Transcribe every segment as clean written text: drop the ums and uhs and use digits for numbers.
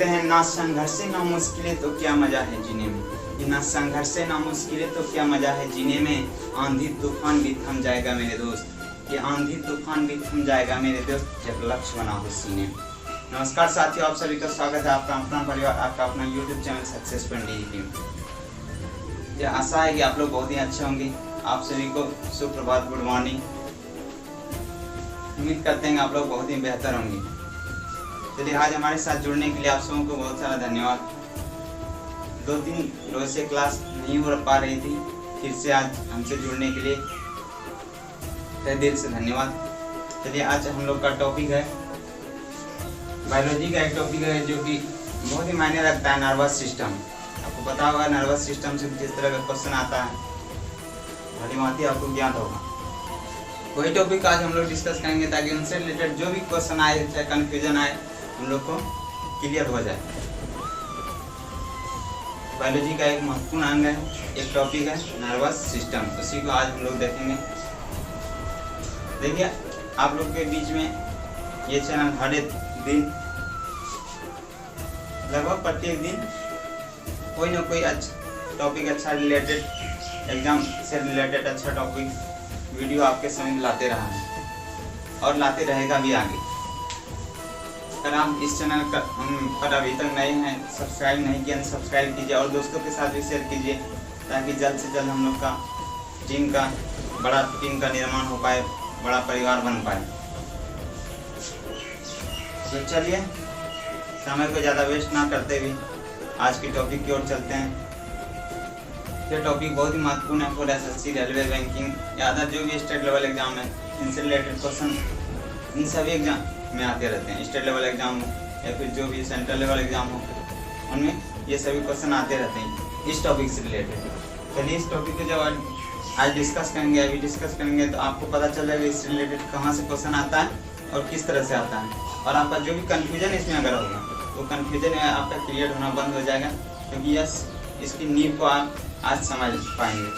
बोलते हैं ना संघर्ष से ना मुश्किलें तो क्या मजा है जीने में, कि ना संघर्ष से ना मुश्किलें तो क्या मजा है जीने में। आंधी तूफान भी थम जाएगा मेरे दोस्त, कि आंधी तूफान भी थम जाएगा मेरे दोस्त जब लक्ष्य बना हो सीने में। नमस्कार साथियों, आप सभी का स्वागत है आपका अपना परिवार, आपका अपना YouTube channel success point team. आशा है कि आप लोग बहुत ही अच्छे होंगे। आप सभी को सुप्रभात, गुड मॉर्निंग। उम्मीद करते हैं आप लोग बहुत ही बेहतर होंगे। चलिए, आज हमारे साथ जुड़ने के लिए आप सबों को बहुत सारा धन्यवाद। 2-3 रोज से क्लास नहीं हो पा रही थी, फिर से आज हमसे जुड़ने के लिए तहे दिल से धन्यवाद। चलिए, आज हम लोग का टॉपिक है बायोलॉजी का एक टॉपिक है जो कि बहुत ही मायने रखता है, नर्वस सिस्टम। आपको पता होगा नर्वस सिस्टम से किस तरह का क्वेश्चन आता है, भली भांति आपको ज्ञात होगा। वही टॉपिक आज हम लोग डिस्कस करेंगे ताकि उनसे रिलेटेड जो भी क्वेश्चन आए, चाहे कन्फ्यूजन आए, हम लोग को क्लियर हो जाए। बायोलॉजी का एक महत्वपूर्ण अंग है, एक टॉपिक है नर्वस सिस्टम, उसी को आज हम लोग देखेंगे। देखिए, आप लोग के बीच में ये चैनल हर एक दिन, लगभग प्रत्येक दिन कोई ना कोई अच्छा टॉपिक, अच्छा रिलेटेड, एग्जाम से रिलेटेड अच्छा टॉपिक वीडियो आपके सामने लाते रहा है और लाते रहेगा भी आगे। अगर आप इस चैनल पर अभी तक नए हैं, सब्सक्राइब नहीं किया, सब्सक्राइब कीजिए और दोस्तों के साथ भी शेयर कीजिए ताकि जल्द से जल्द हम लोग का बड़ा टीम का निर्माण हो पाए, बड़ा परिवार बन पाए। तो चलिए, समय को ज़्यादा वेस्ट ना करते हुए आज के टॉपिक की ओर चलते हैं। ये टॉपिक बहुत ही महत्वपूर्ण है फॉर एसएससी, रेलवे, बैंकिंग या अदर जो भी स्टेट लेवल एग्जाम है, इनसे रिलेटेड क्वेश्चन इन सभी एग्जाम में आते रहते हैं। स्टेट लेवल एग्जाम हो या फिर जो भी सेंट्रल लेवल एग्जाम हो, उनमें ये सभी क्वेश्चन आते रहते हैं इस टॉपिक से रिलेटेड। चलिए, इस टॉपिक को जब आज डिस्कस करेंगे, अभी डिस्कस करेंगे, तो आपको पता चल जाएगा इससे रिलेटेड कहाँ से क्वेश्चन आता है और किस तरह से आता है। और आपका जो भी कन्फ्यूजन इसमें अगर होगा, वो कन्फ्यूजन आपका क्लियर होना बंद हो जाएगा, क्योंकि इसकी नींव को आप आज समझ पाएंगे।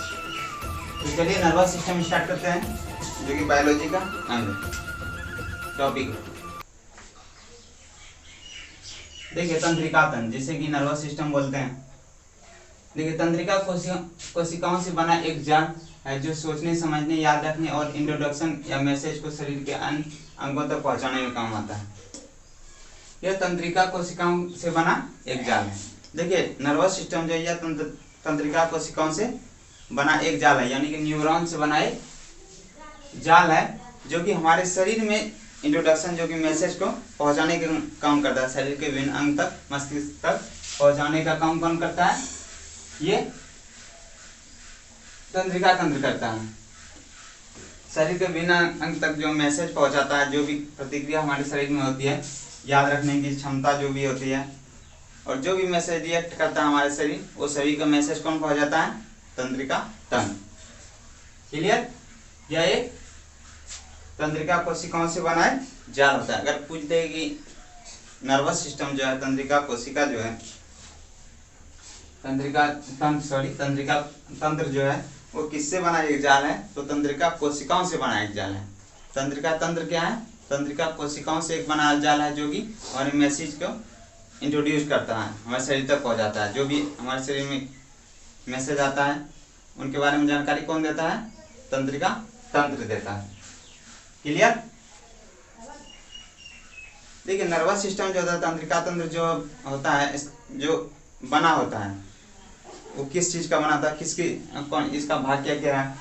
तो चलिए, नर्वस सिस्टम स्टार्ट करते हैं, जो कि बायोलॉजी का अंग टॉपिक है। देखिए, तंत्रिका तंत्र, जिसे कि नर्वस सिस्टम बोलते हैं। देखिए, तंत्रिका कोशिकाओं से बना एक जाल है जो सोचने, समझने, याद रखने और इंट्रोडक्शन या मैसेज को शरीर के अन्य अंगों तक पहुंचाने में काम आता है। यह तंत्रिका कोशिकाओं से बना एक जाल है। देखिए, नर्वस सिस्टम जो है तंत्रिका कोशिकाओं से बना एक जाल है, यानी कि न्यूरॉन से बना एक जाल है, जो कि हमारे शरीर में इंट्रोडक्शन, जो कि मैसेज को पहुंचाने का काम करता है, शरीर के विभिन्न अंग तक, मस्तिष्क तक पहुंचाने का काम कौन करता है? ये तंत्रिका तंत्र करता है। शरीर के विभिन्न अंग तक जो मैसेज पहुंचाता है, जो भी प्रतिक्रिया हमारे शरीर में होती है, याद रखने की क्षमता जो भी होती है, और जो भी मैसेज रिएक्ट करता है हमारे शरीर, वो सभी का मैसेज कौन पहुंचाता है? तंत्रिका तंत्र। क्लियर? यह एक तंत्रिका कोशिकाओं से बना है जाल होता है। अगर पूछ दे कि नर्वस सिस्टम जो है, तंत्रिका कोशिका जो है, तंत्रिका तंत्र जो है वो किससे बना एक जाल है? तो तंत्रिका कोशिकाओं से बना एक जाल है। तंत्रिका तंत्र क्या है? तंत्रिका कोशिकाओं से एक बना जाल है, जो कि हमारे मैसेज को इंट्रोड्यूस करता है, हमारे शरीर तक पहुंचाता है। जो भी हमारे शरीर में मैसेज आता है, उनके बारे में जानकारी कौन देता है? तंत्रिका तंत्र देता है। क्लियर? देखिए, नर्वस सिस्टम जो होता है, तंत्रिका तंत्र जो होता है, जो बना होता है, वो किस चीज का बना था, इसका भाग क्या क्या है?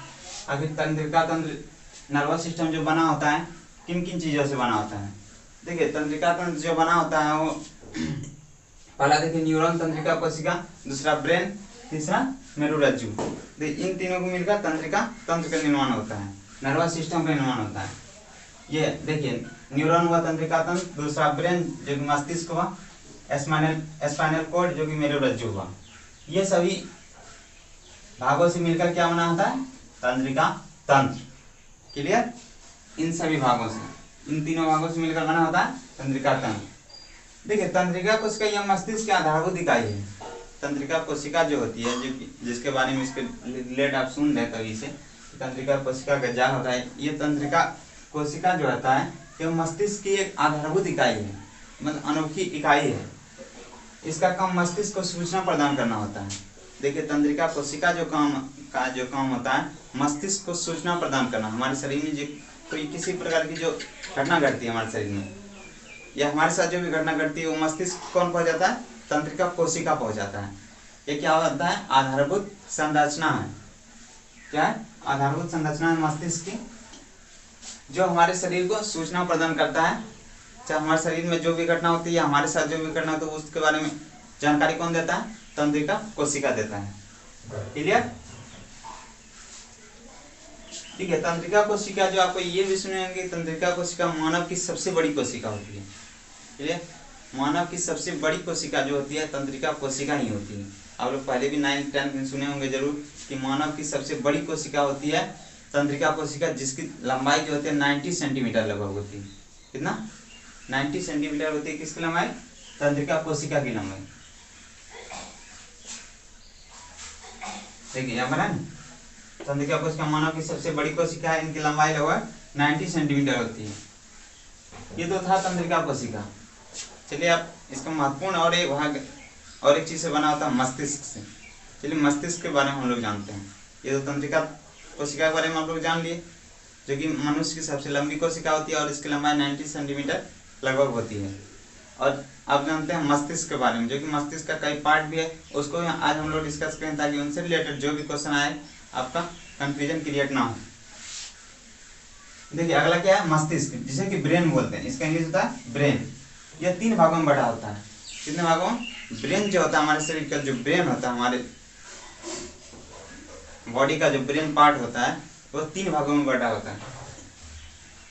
आखिर तंत्रिका तंत्र, नर्वस सिस्टम जो बना होता है, किन किन चीजों से बना होता है? देखिए, तंत्रिका तंत्र जो बना होता है वो पहला देखिए न्यूरॉन, तंत्रिका कोशिका, दूसरा ब्रेन, तीसरा मेरुरज्जु। इन तीनों को मिलकर तंत्रिका तंत्र का निर्माण होता है, नर्वस सिस्टम का निर्माण होता है। ये देखिए, न्यूरॉन हुआ तंत्रिका तंत्र, दूसरा ब्रेन जो कि मस्तिष्क हुआ, स्पाइनल कॉर्ड जो कि मेरुरज्जु हुआ। ये सभी भागों से मिलकर क्या बना होता है? तंत्रिका तंत्र। क्लियर? इन सभी भागों से, इन तीनों भागों से मिलकर बना होता है तंत्रिका तंत्र। देखिए, तंत्रिका कोशिका यह मस्तिष्क की आधारभूत इकाई है। तंत्रिका कोशिका जो होती है, जिसके बारे में इसके रिलेट आप सुन रहे कभी से, तंत्रिका कोशिका का जाल होता है। ये तंत्रिका कोशिका जो होता है, ये मस्तिष्क की एक आधारभूत इकाई है, मतलब अनोखी इकाई है। इसका काम मस्तिष्क को सूचना प्रदान करना होता है। देखिए तंत्रिका कोशिका जो काम होता है मस्तिष्क को सूचना प्रदान करना। हमारे शरीर में जो कोई किसी प्रकार की जो घटना घटती है हमारे शरीर में या हमारे साथ जो भी घटना घटती है वो मस्तिष्क कौन पहुंच जाता है, तंत्रिका कोशिका पहुंच जाता है। ये क्या होता है, आधारभूत संरचना है। क्या है, आधारभूत संरचना है मस्तिष्क की, जो हमारे शरीर को सूचना प्रदान करता है। चाहे हमारे शरीर में जो भी घटना होती है या हमारे साथ जो भी घटना होती है उसके बारे में जानकारी कौन देता है, तंत्रिका कोशिका देता है। क्लियर, ठीक है। तंत्रिका कोशिका जो आपको ये भी सुने होंगे, तंत्रिका कोशिका मानव की सबसे बड़ी कोशिका होती है। क्लियर, मानव की सबसे बड़ी कोशिका जो होती है तंत्रिका कोशिका ही होती है। आप लोग पहले भी 9th 10th में सुने होंगे जरूर कि मानव की सबसे बड़ी कोशिका होती है तंत्रिका कोशिका, जिसकी लंबाई जो होती है 90 सेंटीमीटर लगभग होती है। कितना, 90 सेंटीमीटर होती है किसकी लंबाई, तंत्रिका कोशिका की लंबाई। देखिए यहाँ पर है तंत्रिका कोशिका मानव की सबसे बड़ी कोशिका है, इनकी लंबाई लगभग 90 सेंटीमीटर होती है। ये तो था तंत्रिका कोशिका। चलिए आप इसका महत्वपूर्ण और एक भाग और एक चीज से बना होता है मस्तिष्क से। चलिए मस्तिष्क के बारे में हम लोग जानते हैं। ये तो तंत्रिका कोशिका के बारे में हम लोग जान लिए, जो कि मनुष्य की सबसे लंबी कोशिका होती है और इसकी लंबाई 90 सेंटीमीटर लगभग होती है। और आप जानते हैं मस्तिष्क के बारे में, जो कि मस्तिष्क का कई पार्ट भी है, उसको आज हम लोग डिस्कस करें ताकि उनसे रिलेटेड जो भी क्वेश्चन आए आपका कंफ्यूजन क्रिएट ना हो। देखिए अगला क्या है, मस्तिष्क, जिसे कि ब्रेन बोलते हैं। इसका इंग्लिश होता है ब्रेन। यह 3 भागों में बटा होता है। कितने भागों में, ब्रेन जो होता है हमारे शरीर का जो ब्रेन होता है, हमारे बॉडी का जो ब्रेन पार्ट होता है वो 3 भागों में बटा होता है।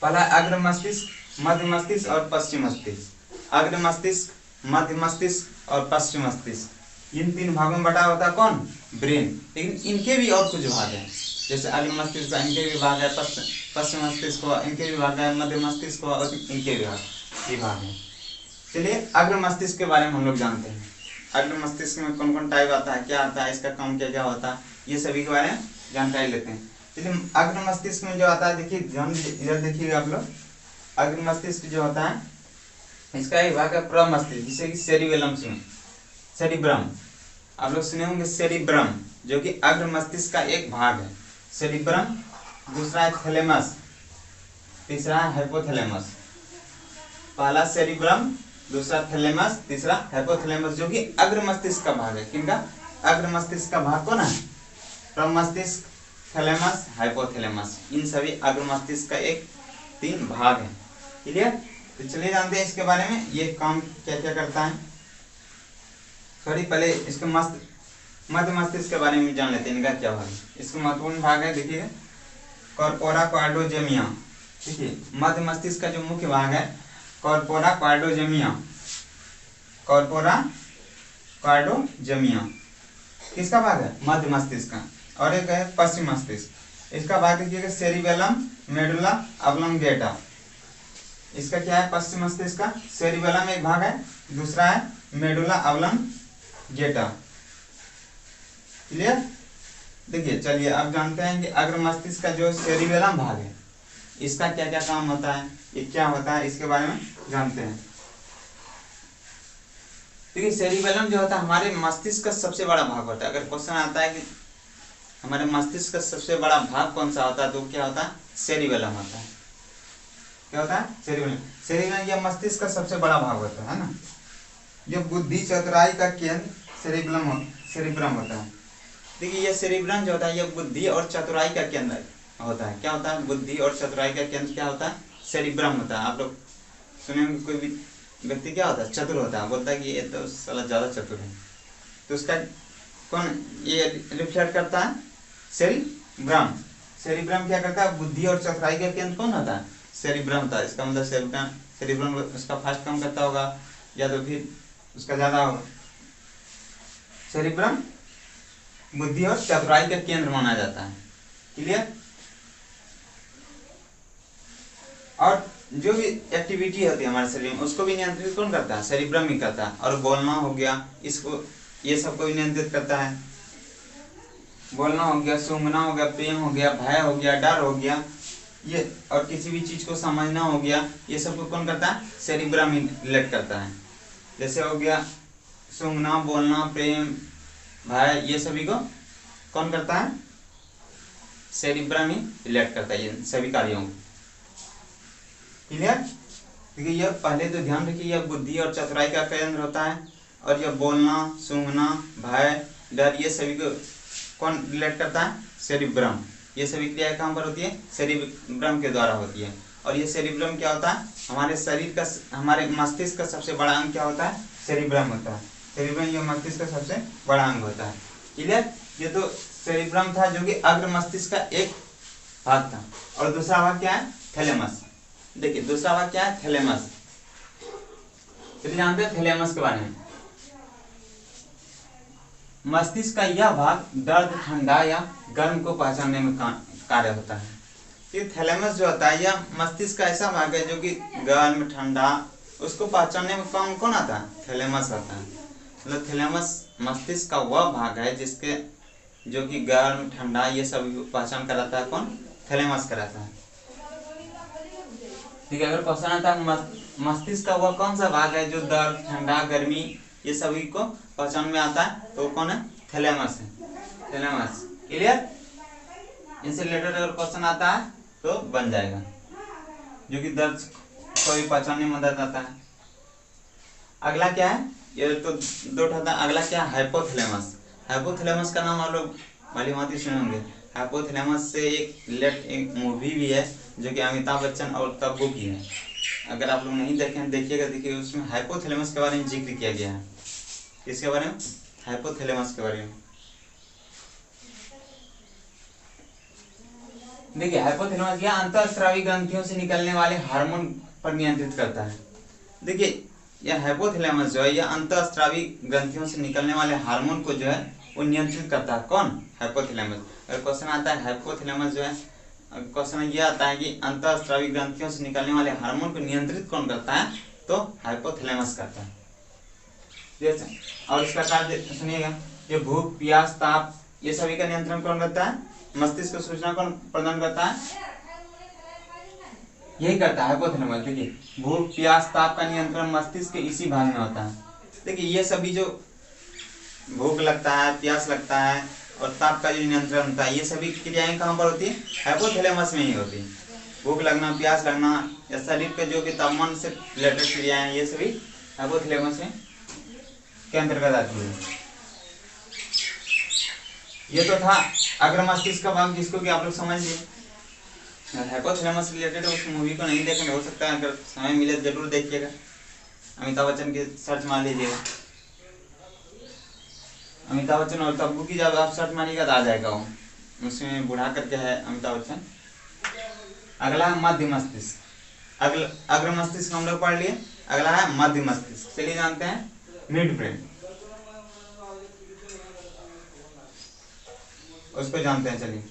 पहला अग्र मस्तिष्क, मध्य मस्तिष्क और पश्चिम मस्तिष्क। अग्र मस्तिष्क, मध्य मस्तिष्क और पश्चिम मस्तिष्क, इन 3 भागों में बटा होता है कौन, ब्रेन। लेकिन इनके भी और कुछ भाग हैं, जैसे अग्र मस्तिष्क इनके भी भाग है, पश्चिम मस्तिष्क को इनके भी भाग है, मध्य मस्तिष्क को और इनके भी भाग है। चलिए अग्र मस्तिष्क के बारे में हम लोग जानते हैं। अग्र मस्तिष्क में कौन कौन टाइप आता है, क्या आता है, इसका काम क्या क्या होता है, ये सभी के बारे में जानकारी लेते हैं। चलिए अग्र मस्तिष्क में जो आता है, देखिए ध्यान इधर देखिएगा आप लोग। अग्र मस्तिष्क जो होता है इसका एक भाग है प्रमस्तिष्क, जिसे कि सेरिबेलम में सेरिब्रम, आप लोग सुने होंगे सेरिब्रम, जो कि अग्र मस्तिष्क का एक भाग है। सेरिब्रम, दूसरा है थैलेमस, तीसरा है हाइपोथैलेमस। पहला सेरिब्रम, दूसरा थैलेमस, तीसरा हाइपोथैलेमस, जो कि अग्र मस्तिष्क का भाग है। किनका, अग्र मस्तिष्क का भाग कौन है, प्रमस्तिष्क, थैलेमस, हाइपोथैलेमस, इन सभी अग्र मस्तिष्क का एक 3 भाग है। क्लियर, तो चलिए जानते हैं इसके बारे में, ये काम क्या क्या करता है। सॉरी, पहले इसके मध्य मस्तिष्क के बारे में जान लेते हैं, इनका क्या भाग है। इसका महत्वपूर्ण भाग है, देखिए कॉर्पोरा क्वाड्रोजेमिया। देखिए मध्य मस्तिष्क का जो मुख्य भाग है कॉर्पोरा क्वाड्रोजेमिया, कॉर्पोरा क्वाड्रोजेमिया किसका भाग है, मध्य मस्तिष्क का। और एक है पश्चिम मस्तिष्क, इसका भाग देखिएगा सेरिबेलम मेडुला ऑब्लोंगेटा। इसका क्या है, पश्चिम मस्तिष्क का सेरिबेलम एक भाग है, दूसरा है मेडुला ऑब्लोंगेटा। क्लियर, देखिए चलिए अब जानते हैं कि अग्र मस्तिष्क का जो सेरिबेलम भाग है इसका क्या क्या काम होता है, ये क्या होता है, इसके बारे में जानते हैं। देखिए सेरिबेलम जो होता है हमारे मस्तिष्क का सबसे बड़ा भाग होता है। अगर क्वेश्चन आता है कि हमारे मस्तिष्क का सबसे बड़ा भाग कौन सा होता है, तो क्या होता है, सेरिबेलम होता है। क्या होता है, सेरिबेलम। सेरिबेलम यह मस्तिष्क का सबसे बड़ा भाग होता है ना। यह बुद्धि चतुराई का केंद्र सेरिब्रम होता है। देखिए यह सेरिब्रम जो होता है यह बुद्धि और चतुराई का केंद्र होता है। क्या होता है, बुद्धि और चतुराई का केंद्र क्या होता है, सेरिब्रम होता है। आप लोग सुने होंगे कोई भी व्यक्ति क्या होता है, चतुर होता है, बोलता है कि ये तो साला ज्यादा चतुर है, तो उसका कौन ये रिफ्लेक्ट करता है, सेरिब्रम। सेरिब्रम क्या करता है, बुद्धि और चतुराई का केंद्र कौन होता है, सेरिब्रम होता है। इसका मतलब सेरिब्रम उसका फास्ट काम करता होगा या तो फिर उसका ज्यादा होगा। सेरिब्रम बुद्धि और चतुराई का केंद्र माना जाता है। क्लियर, और जो भी एक्टिविटी होती है हमारे शरीर में उसको भी नियंत्रित कौन करता है, सेरिब्रम ही करता है। और बोलना हो गया, इसको ये सबको भी नियंत्रित करता है। बोलना हो गया, सूंघना हो गया, प्रेम हो गया, भय हो गया, डर हो गया, ये और किसी भी चीज को समझना हो गया, ये सबको कौन करता है, सेरिब्रम ही रिलेट करता है। जैसे हो गया सूंघना, बोलना, प्रेम, भय, ये सभी को कौन करता है? सेरिब्रम ही रिलेट करता है ये सभी कार्यों को। क्लियर? देखिए यह पहले तो ध्यान रखिए, यह बुद्धि और चतुराई का केंद्र होता है, और यह बोलना, सूंघना, भय, डर, ये सभी को कौन रिलेट करता है? सेरिब्रम। ये सभी क्रियाएं कहाँ पर होती है? सेरिब्रम के द्वारा होती है। और ये सेरिब्रम क्या होता है? हमारे शरीर का, हमारे मस्तिष्क का सबसे बड़ा अंग क्या होता है? सेरिब्रम होता है। सेरिब्रम ये मस्तिष्क का सबसे बड़ा अंग होता है। क्लियर? ये तो सेरिब्रम था जो कि अग्र मस्तिष्क का एक भाग था। और दूसरा भाग क्या है? थैलेमस। देखिए दूसरा भाग क्या है? थैलेमस। चलिए जानते हैं थैलेमस के बारे में। मस्तिष्क का यह भाग दर्द, ठंडा या गर्म को पहचानने में कार्य होता है। ये थैलेमस जो होता है यह मस्तिष्क का ऐसा भाग है जो कि गर्म, ठंडा, उसको पहचानने में कौन आता है? थैलेमस आता है। मतलब थैलेमस मस्तिष्क का वह भाग है जिसके जो कि गर्म, ठंडा ये सब पहचान कराता है। कौन? थैलेमस कराता है। ठीक है, अगर क्वेश्चन आता है मस्तिष्क का वह कौन सा भाग है जो दर्द, ठंडा, गर्मी ये सभी को पहचान में आता है, तो कौन है? थैलेमस है। थैलेमस। क्लियर? इनसे रिलेटेड अगर क्वेश्चन आता है तो बन जाएगा, जो कि दर्द को भी पहचानने में मदद आता है। अगला क्या है? ये तो दो था। अगला क्या है? हाइपोथैलेमस। हाइपोथैलेमस का नाम आप लोग भली भांति सुने होंगे। हाइपोथैलेमस से एक मूवी भी है जो कि अमिताभ बच्चन और तब्बू की है। अगर आप लोग नहीं देखें देखिएगा, देखिए उसमें हाइपोथैलेमस के बारे में जिक्र किया गया है। इसके बारे में? हाइपोथैलेमस के बारे में। देखिए हाइपोथैलेमस यह अंतःस्रावी ग्रंथियों से निकलने वाले हार्मोन पर नियंत्रित करता है। देखिए यह हाइपोथैलेमस जो है यह अंतःस्रावी ग्रंथियों से निकलने वाले हार्मोन को जो है वो नियंत्रित करता है। कौन? हाइपोथैलेमस। अगर क्वेश्चन आता है हाइपोथैलेमस जो है, क्वेश्चन ये आता है कि अंतःस्रावी ग्रंथियों से निकलने वाले हार्मोन को नियंत्रित कौन करता है? तो हाइपोथैलेमस करता है। और इसका कार्य सुनिएगा, ये भूख, प्यास, ताप ये सभी का नियंत्रण कौन करता है? मस्तिष्क को सूचना कौन प्रदान करता है? यही करता है हाइपोथैलेमस। देखिए भूख, प्यास, ताप का नियंत्रण मस्तिष्क के इसी भाग में होता है। देखिए ये सभी जो भूख लगता है, प्यास लगता है और ताप का जो नियंत्रण होता है, ये सभी क्रियाएं कहाँ पर होती है? हाइपोथैलेमस में ही होती है। भूख लगना, प्यास लगना या शरीर के जो कि तापमान से रिलेटेड क्रियाएं, ये सभी हाइपोथैलेमस में के अंतर्गत आती है। ये तो था अग्र मस्तिष्क का भाग जिसको कि आप लोग समझ लिए। हाइपोथैलेमस रिलेटेड उस मूवी को नहीं देखने, हो सकता है अगर समय मिले जरूर देखिएगा। अमिताभ बच्चन के सर्च मार लीजिएगा, अमिताभ बच्चन और तब्बू की जब आप सर्च मारिएगा तो आ जाएगा वो, उसमें बुढ़ा करके है अमिताभ बच्चन। अगला है मध्य मस्तिष्क। अग्र मस्तिष्क हम लोग पढ़ लिए, अगला है मध्य मस्तिष्क। चलिए जानते हैं मिड ब्रेन, उसको जानते हैं। चलिए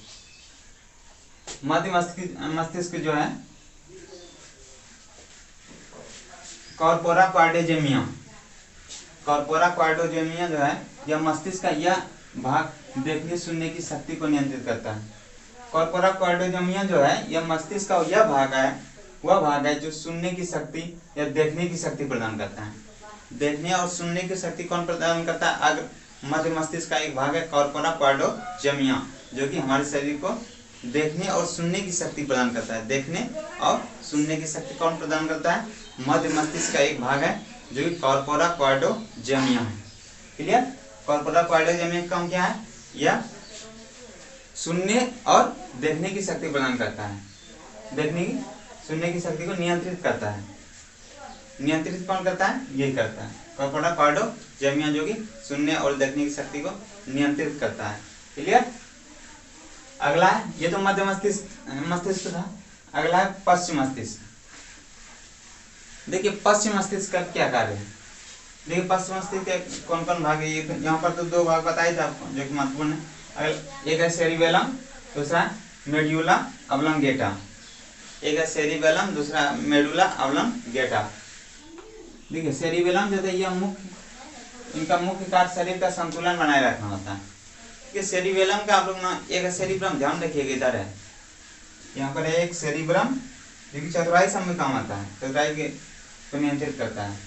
मध्य मस्तिष्क जो है कॉर्पोरा क्वाड्रिजेमिया। कॉर्पोरा क्वाड्रिजेमिया जो है यह मस्तिष्क का यह भाग देखने सुनने की शक्ति को नियंत्रित करता है। कॉर्पोरा क्वाड्रिजेमिया जो है यह मस्तिष्क का यह भाग है, वह भाग है जो सुनने की शक्ति या देखने की शक्ति प्रदान करता है। देखने और सुनने की शक्ति कौन प्रदान करता है? अगर मध्य मस्तिष्क का एक भाग है कॉर्पोरा क्वाड्रिजेमिया, जो कि हमारे शरीर को देखने और सुनने की शक्ति प्रदान करता है। देखने और सुनने की शक्ति कौन प्रदान करता है? मध्य मस्तिष्क का एक भाग है जो कि कॉर्पोरा क्वाड्रिजेमिया है। क्लियर? कॉर्पोरा क्वाड्रिजेमिया का काम क्या है? यह सुनने और देखने की शक्ति प्रदान करता है। देखने की, सुनने की शक्ति को नियंत्रित करता है। नियंत्रित कौन करता है? यही करता है कॉर्पोरा क्वाड्रिजेमिया, जो कि सुनने और देखने की शक्ति को नियंत्रित करता है। क्लियर? अगला है, ये तो मध्य मस्तिष्क था। अगला है पश्चिम मस्तिष्क। देखिए पश्चिम मस्तिष्क का क्या कार्य है? देखिए पश्चिम मस्तिष्क के कौन कौन भाग है? ये यहाँ पर तो दो भाग बताए थे आपको जो कि महत्वपूर्ण है। एक है सेरिबेलम, दूसरा मेडुला ऑब्लोंगेटा। एक है सेरिबेलम, दूसरा मेडुला ऑब्लोंगेटा। देखिए सेरिबेलम जो है यह इनका मुख्य कार्य शरीर का संतुलन बनाए रखना होता है। कि सेरिबेलम का आप लोग ना, एक है सेरिब्रम, ध्यान रखिएगा इधर है, यहाँ पर एक सेरिब्रम जो कि चतुराई सब में काम आता है, चतुराई के को नियंत्रित करता है।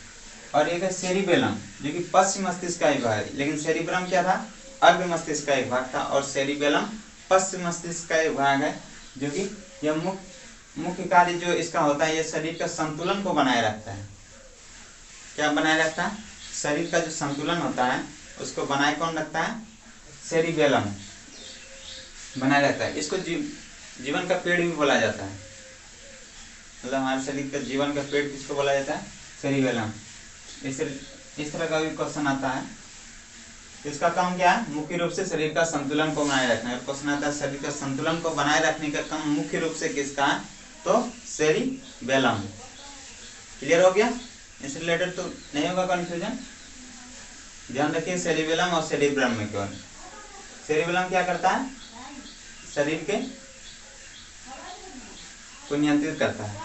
और एक है सेरिबेलम जो कि पश्चिम मस्तिष्क का एक भाग है। लेकिन सेरिब्रम क्या था, अर्ध मस्तिष्क का एक भाग था, और सेरिबेलम पश्चिम मस्तिष्क का एक भाग है जो कि यह मुख्य कार्य जो इसका होता है, ये शरीर का संतुलन को बनाए रखता है। क्या बनाए रखता है, शरीर का जो संतुलन होता है उसको बनाए कौन रखता है, सेरिबेलम बनाए रखता है। इसको जीवन का पेड़ भी बोला जाता है, मतलब हमारे शरीर का जीवन का पेड़ किसको बोला जाता है, सेरिबेलम। इस तरह का भी क्वेश्चन आता है। इसका काम क्या है, मुख्य रूप से शरीर का संतुलन को बनाए रखना है। क्वेश्चन आता है शरीर का संतुलन को बनाए रखने का काम मुख्य रूप से किसका है, तो सेरिबेलम। क्लियर हो गया, इससे रिलेटेड तो नहीं होगा कंफ्यूजन। ध्यान रखिए सेरिबेलम और सेरिब्रम में केवल। सेरिबेलम क्या करता है, शरीर के को नियंत्रित करता है,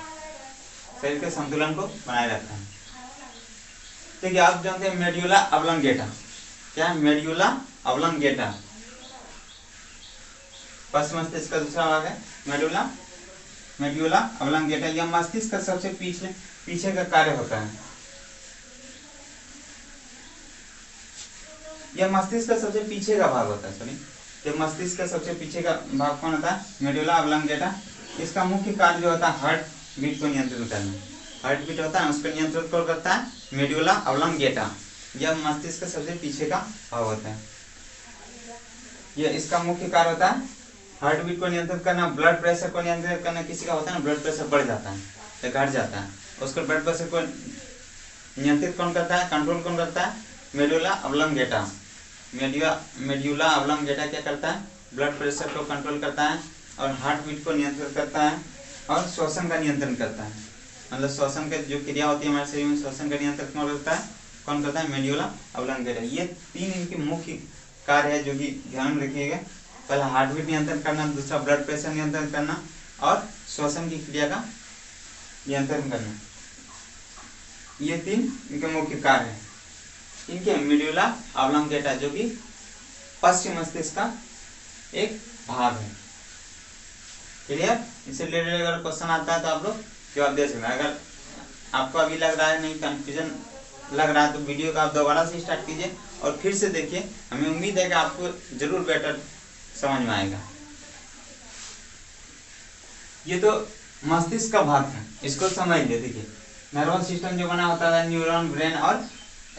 शरीर के संतुलन को बनाए रखता है। ठीक है, आप जानते हैं मेड्यूला ऑब्लंगेटा। क्या है, मेड्यूला ऑब्लंगेटा पश्चिम मस्तिष्क का दूसरा भाग है। मेड्यूला ऑब्लंगेटा यह मस्तिष्क का सबसे पीछे का कार्य होता है। यह मस्तिष्क का सबसे पीछे का भाग होता है। सॉरी, यह मस्तिष्क का सबसे पीछे का भाग कौन होता है, मेड्यूला ऑब्लंगेटा। इसका मुख्य कार्य जो होता है हार्ट बीट को नियंत्रित करना। हार्ट बीट होता है उसको नियंत्रित कौन करता है, मेड्यूला ऑब्लंगेटा। यह मस्तिष्क का सबसे पीछे का भाग होता है। यह इसका मुख्य कार्य होता है हार्ट बीट को नियंत्रित करना, ब्लड प्रेशर को नियंत्रित करना। किसी का होता है ना ब्लड प्रेशर बढ़ जाता है या घट जाता है, उसको ब्लड प्रेशर को नियंत्रित कौन करता है, कंट्रोल कौन करता है, मेड्यूला ऑब्लंगेटा। मेड्यूला ऑब्लंगेटा क्या करता है, ब्लड प्रेशर को कंट्रोल करता है और हार्ट बीट को नियंत्रित करता है और श्वसन का नियंत्रण करता है। मतलब श्वसन का जो क्रिया होती है हमारे शरीर में, श्वसन का नियंत्रण कौन करता है, मेड्यूला ऑब्लंगेटा। ये तीन इनके मुख्य कार्य है जो कि ध्यान में रखिएगा। पहला हार्ट बीट नियंत्रण करना, दूसरा ब्लड प्रेशर नियंत्रण करना और श्वसन की क्रिया का नियंत्रण करना। ये तीन इनके मुख्य कार्य है। इनके मेड्यूला ऑब्लंगेटा जो कि पश्चिम मस्तिष्क का एक भाग है। क्लियर, इससे रिलेटेड अगर क्वेश्चन आता है तो आप लोग जवाब दे सकते हैं। अगर आपको अभी लग रहा है नहीं, कंफ्यूजन लग रहा है, तो वीडियो का आप दोबारा से स्टार्ट कीजिए और फिर से देखिए। हमें उम्मीद है कि आपको जरूर बेटर समझ में आएगा। ये तो मस्तिष्क का भाग है, इसको समझ लिया। देखिए नर्वस सिस्टम जो बना होता है न्यूरॉन, ब्रेन और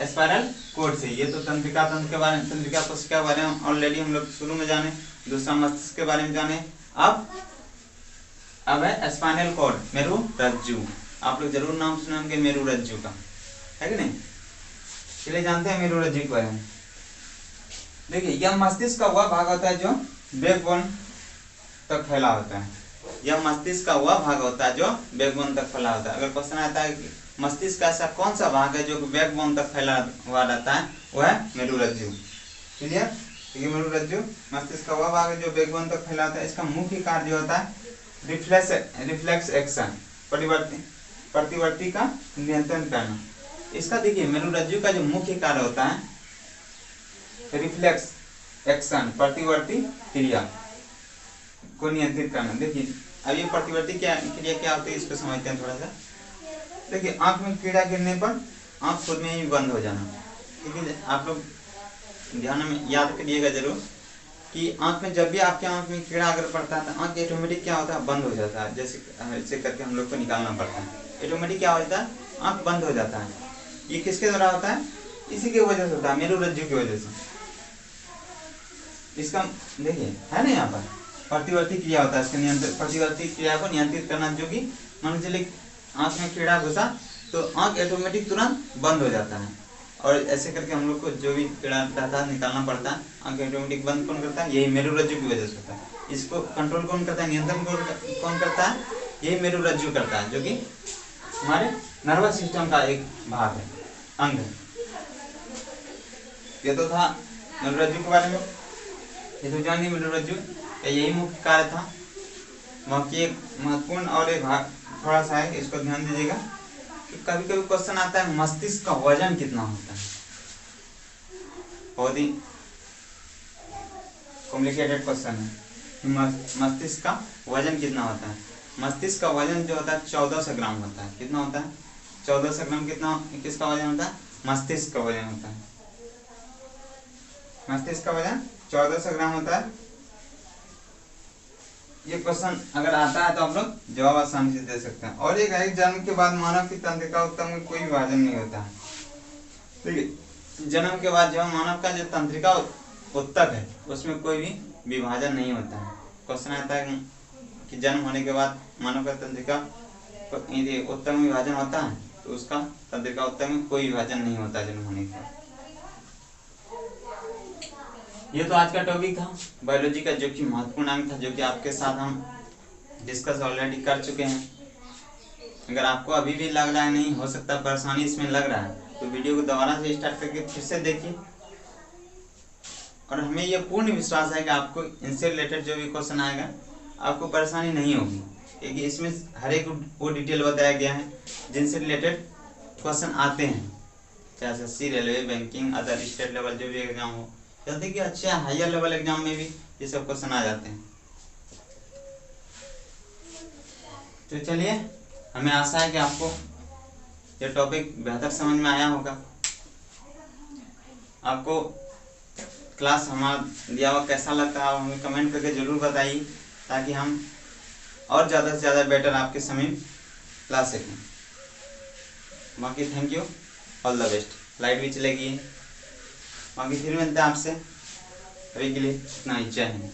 स्पाइरल कोड से। ये तो तंत्रिका तंत्र के बारे में, तंत्रिका कोशिका के बारे में ऑलरेडी हम लोग शुरू में जाने। दूसरा मस्तिष्क के बारे में जाने। अब है स्पाइनल कॉर्ड, मेरुरज्जु। आप लोग जरूर नाम सुने होंगे मेरुरज्जु का, है कि नहीं। चलिए जानते हैं मेरुरज्जु के बारे में। देखिए यह मस्तिष्क का वह भाग होता है जो बैकबोन तक फैला होता है। यह मस्तिष्क का वह भाग होता है जो बैकबोन तक फैला होता है। अगर क्वेश्चन आता है कि मस्तिष्क का ऐसा कौन सा भाग है जो बैकबोन तक फैला हुआ रहता है, वह है मेरुरज्जु। क्लियर, क्योंकि मेरुरज्जु मस्तिष्क का वह भाग है जो बैकबोन तक फैला होता है। इसका मुख्य कार्य जो होता है रिफ्लेक्स एक्शन, प्रतिवर्ती का नियंत्रण करना। इसका देखिए मेरुरज्जु का जो मुख्य कार्य होता है रिफ्लेक्स एक्शन, प्रतिवर्ती क्रिया को नियंत्रित करना। देखिए अब ये प्रतिवर्ती क्रिया क्या होती है इसको समझते हैं थोड़ा सा। देखिए आंख में कीड़ा गिरने पर आंख खुद में ही बंद हो जाना। क्योंकि आप लोग ध्यान में याद करिएगा जरूर कि आंख में जब भी आपके आंख में कीड़ा अगर पड़ता है तो आंख ऑटोमेटिक क्या होता है, बंद हो जाता है। जैसे ऐसे करके हम लोग को निकालना पड़ता है, ऑटोमेटिक क्या होता है, आंख बंद हो जाता है। ये किसके द्वारा होता है, इसी की वजह से होता है, मेरुरज्जु की वजह से। इसका देखिए है ना, यहाँ पर प्रतिवर्ती क्रिया होता है। इसके नियंत्रण, प्रतिवर्ती क्रिया को नियंत्रित करना, जो कि मान चलिए आंख में कीड़ा घुसा तो आंख ऑटोमेटिक तुरंत बंद हो जाता है। और ऐसे करके हम लोग को जो भी कीड़ा रहता है निकालना पड़ता है, आंख ऑटोमेटिक बंद कौन करता है, यही मेरुरज्जु की वजह से होता है। इसको कंट्रोल कौन करता है, नियंत्रण कौन करता है, यही मेरुरज्जु करता है, जो कि हमारे नर्वस सिस्टम का एक भाग है, अंग है। ये तो था मेरुरज्जु के बारे में। ये तो जानिए मेरुरज्जु का यही मुख्य कार्य था। बाकी एक महत्वपूर्ण और एक भाग थोड़ा सा है, इसको ध्यान दीजिएगा। कभी कभी क्वेश्चन आता है मस्तिष्क का वजन कितना होता है। बहुत ही कॉम्प्लिकेटेड क्वेश्चन है। मस्तिष्क का वजन कितना होता है। मस्तिष्क का वजन जो होता है 1400 ग्राम होता है। कितना होता है, 1400 ग्राम। कितना किसका वजन होता है, मस्तिष्क का वजन होता है। मस्तिष्क का वजन 1400 ग्राम होता है। ये क्वेश्चन अगर आता है तो आप लोग जवाब आसानी से दे सकते हैं। और एक है, जन्म के बाद मानव की तंत्रिका उत्तक में कोई विभाजन नहीं होता है। ठीक है, जन्म के बाद जो मानव का जो तंत्रिका उत्तक है उसमें कोई भी विभाजन नहीं होता है। क्वेश्चन आता है कि जन्म होने के बाद मानव का तंत्रिका उत्तक में विभाजन होता है, तो उसका तंत्रिका उत्तक में कोई विभाजन नहीं होता जन्म होने के बाद। ये तो आज का टॉपिक था बायोलॉजी का, जो कि महत्वपूर्ण अंग था, जो कि आपके साथ हम डिस्कस ऑलरेडी कर चुके हैं। अगर आपको अभी भी लग रहा है नहीं, हो सकता परेशानी इसमें लग रहा है, तो वीडियो को दोबारा से स्टार्ट करके फिर से देखिए। और हमें यह पूर्ण विश्वास है कि आपको इनसे रिलेटेड जो भी क्वेश्चन आएगा आपको परेशानी नहीं होगी, क्योंकि इसमें हर एक वो डिटेल बताया गया है जिनसे रिलेटेड क्वेश्चन आते हैं, चाहे SSC, railway, banking, other state level जो भी एग्जाम हो। जल्दी कि अच्छे हायर लेवल एग्जाम में भी ये सब क्वेश्चन आ जाते हैं। तो चलिए, हमें आशा है कि आपको ये टॉपिक बेहतर समझ में आया होगा। आपको क्लास हमारा दिया हुआ कैसा लगता है हमें कमेंट करके ज़रूर बताइए, ताकि हम और ज़्यादा से ज़्यादा बेटर आपके समीप ला सकें। बाकी thank you, all the best. Light भी चलेगी, बाकी फिर मिलते हैं आपसे। अभी के लिए इतना ही, जय हिंद।